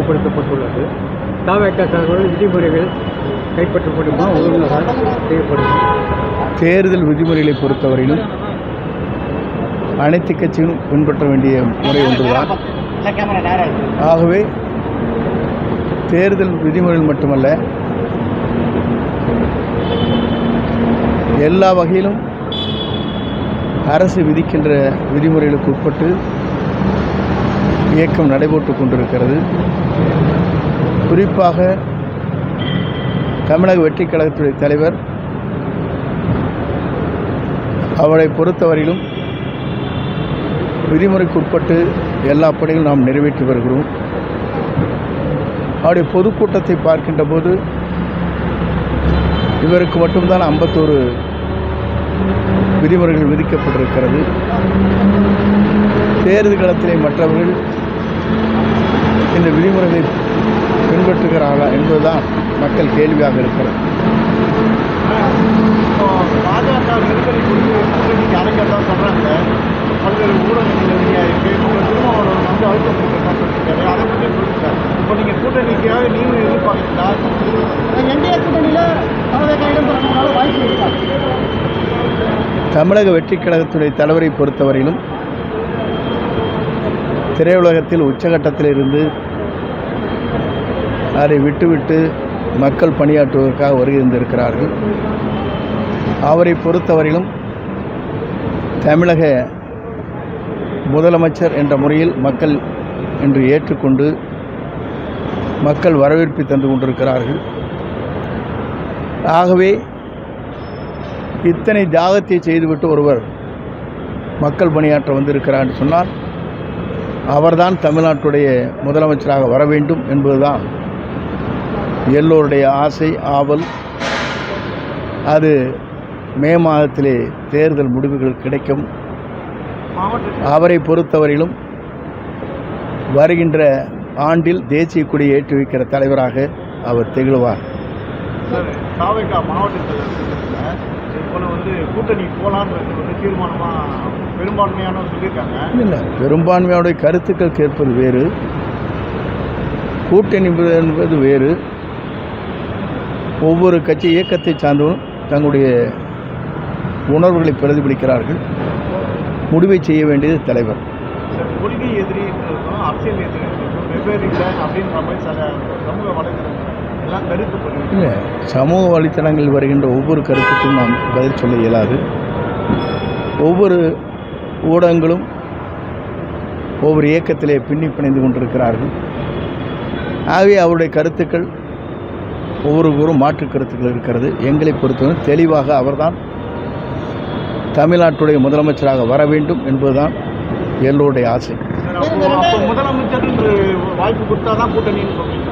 அறிமுகப்படுத்தப்பட்டுள்ளது. தவிக சார்பில் விதிமுறைகள் கைப்பற்றப்படுமா, ஒழுங்காக செய்யப்படும்? தேர்தல் விதிமுறைகளை பொறுத்தவரையிலும் அனைத்து கட்சிகளும் பின்பற்ற வேண்டிய முறை ஒன்றுதான். ஆகவே தேர்தல் விதிமுறைகள் மட்டுமல்ல, எல்லா வகையிலும் அரசு விதிக்கின்ற விதிமுறைகளுக்கு உட்பட்டு இயக்கம் நடைபெற்று கொண்டிருக்கிறது. குறிப்பாக தமிழக வெற்றிக் கழகத்துடைய தலைவர் அவரை பொறுத்தவரையிலும் விதிமுறைக்கு உட்பட்டு எல்லா பணிகளும் நாம் நிறைவேற்றி வருகிறோம். அவருடைய பொதுக்கூட்டத்தை பார்க்கின்ற போது இவருக்கு மட்டும்தான் 51 விதிமுறைகள் விதிக்கப்பட்டிருக்கிறது. தேர்தல் களத்திலே மற்றவர்கள் இந்த விதிமுறைகளை பின்பற்றுகிறார்களா என்பதுதான் மக்கள் கேள்வியாக இருக்கிறது. பாஜக நெருக்கடி குறித்து அரைக்கத்தான் சொல்கிறாங்க. பல்வேறு ஊடகங்கள் திருமாவளவன் வந்து அழுத்தம் கொடுத்துருக்காரு. அதை பற்றி சொல்லியிருக்காரு. இப்போ நீங்கள் கூட்டணிக்காக நீங்களும் எதிர்பார்க்கிறீங்களா? என்டிஏ கூட்டணியில் இடம் பெறணும்னால வாய்ப்பு இருக்கா? தமிழக வெற்றிக் கழகத்துடைய தலைவரை பொறுத்தவரையிலும் திரையுலகத்தில் உச்சகட்டத்தில் இருந்து அதை விட்டுவிட்டு மக்கள் பணியாற்றுவதற்காக வருகை இருந்திருக்கிறார்கள். அவரை பொறுத்தவரையிலும் தமிழக முதலமைச்சர் என்ற முறையில் மக்கள் இன்று ஏற்றுக்கொண்டு மக்கள் வரவேற்பு தந்து கொண்டிருக்கிறார்கள். ஆகவே இத்தனை தியாகத்தை செய்துவிட்டு ஒருவர் மக்கள் பணியாற்ற வந்திருக்கிறார் என்று சொன்னால் அவர்தான் தமிழ்நாட்டுடைய முதலமைச்சராக வர வேண்டும் என்பதுதான் எல்லோருடைய ஆசை, ஆவல். அது மே மாதத்திலே தேர்தல் முடிவுகள் கிடைக்கும். அவரை பொறுத்தவரையிலும் வருகின்ற ஆண்டில் தேசிய கொடியை ஏற்றி வைக்கிற தலைவராக அவர் திகழ்வார். கூட்டணி போலான்னு தீர்மானமாக பெரும்பான்மையான சொல்லியிருக்காங்க. இல்லை, பெரும்பான்மையோடைய கருத்துக்கள் கேட்பது வேறு, கூட்டணி என்பது வேறு. ஒவ்வொரு கட்சி இயக்கத்தை சார்ந்தவரும் தங்களுடைய உணர்வுகளை பிரதிபலிக்கிறார்கள். முடிவை செய்ய வேண்டியது தலைவர். கொள்கை எதிரி அரசியல் எதிரி வெவ்வேறு இல்லை அப்படின்ற மாதிரி சில சமூக வலைதளங்கள் எல்லாம் கருத்து இல்லை, சமூக வலைத்தளங்களில் வருகின்ற ஒவ்வொரு கருத்துக்கும் நாம் பதில் சொல்ல இயலாது. ஒவ்வொரு ஊடகங்களும் ஒவ்வொரு இயக்கத்திலே பின்னி பிணைந்து கொண்டிருக்கிறார்கள். ஆகவே அவருடைய கருத்துக்கள் ஒவ்வொருவரும் மாற்று கருத்துக்கள் இருக்கிறது. எங்களை பொறுத்தவரை தெளிவாக அவர்தான் தமிழ்நாட்டுடைய முதலமைச்சராக வர வேண்டும் என்பதுதான் எல்லோருடைய ஆசை. முதலமைச்சர் வாய்ப்பு கொடுத்தா தான் கூட்டணின்னு சொல்றீங்க.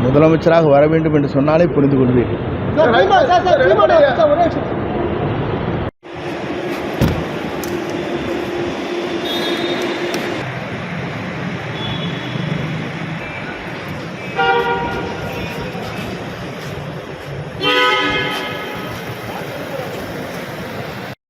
முதலமைச்சராக வர வேண்டும் என்று சொன்னாலே புரிந்து கொள்வீர்கள்.